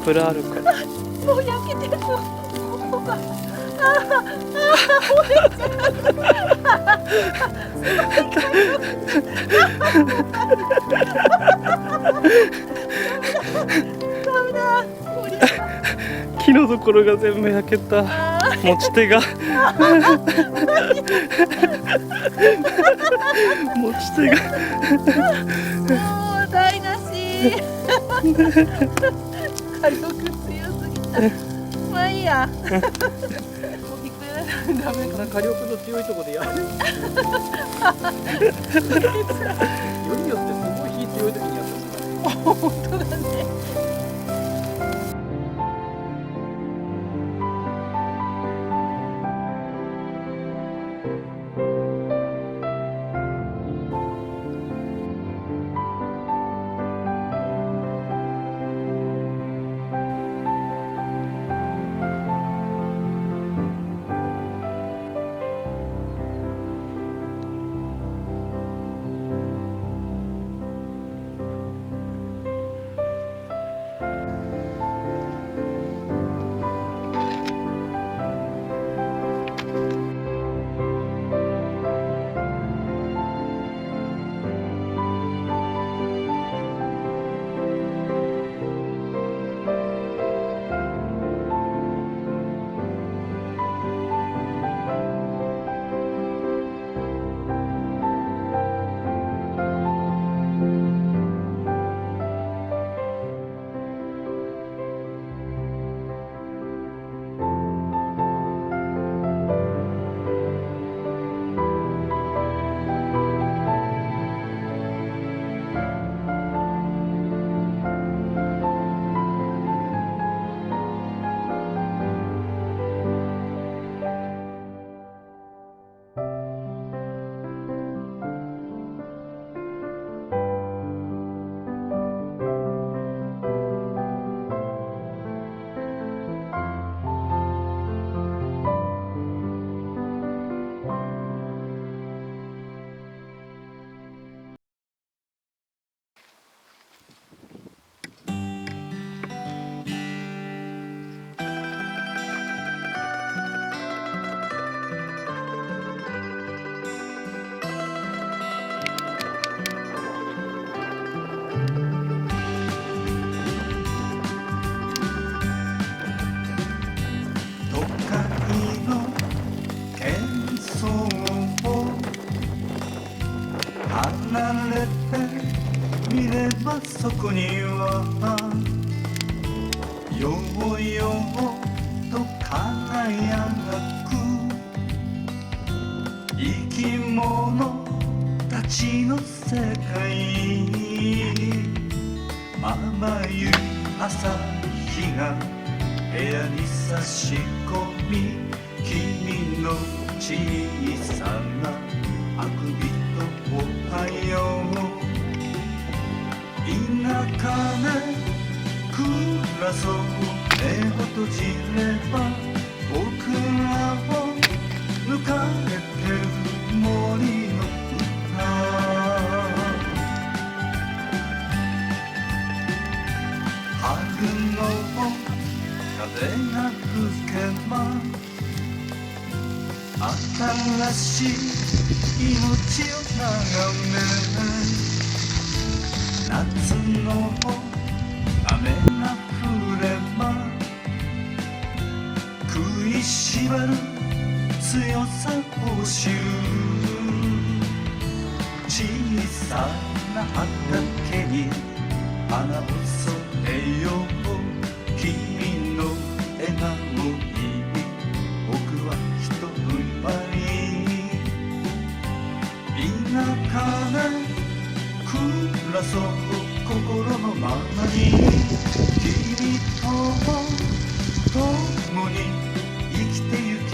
油あるから。もう焼けてる。もうが。木のところが全部焼けた。持ち手が。持ち手が。もう台無し。火力強すぎた。まあいいや。もうひっくり返らないダメか。火力の強いところでやる。よりによってすごい火強い時にやったんですか。本当だね。離れて見ればそこにはようようと輝く生き物たちの世界。まばゆい朝日が部屋に差し込み、君の小さなあくびとおはよう。田舎で暮らそう、目を閉じれば僕らを迎えてる森の歌。春の風が吹けば新しい命を眺め、夏の雨が降れば食いしばる強さを知る。小さな畑に花を添えよう。君の笑顔に僕はひと踏ん張り。田舎で暮らそう、心のままに。君と共に生きてゆき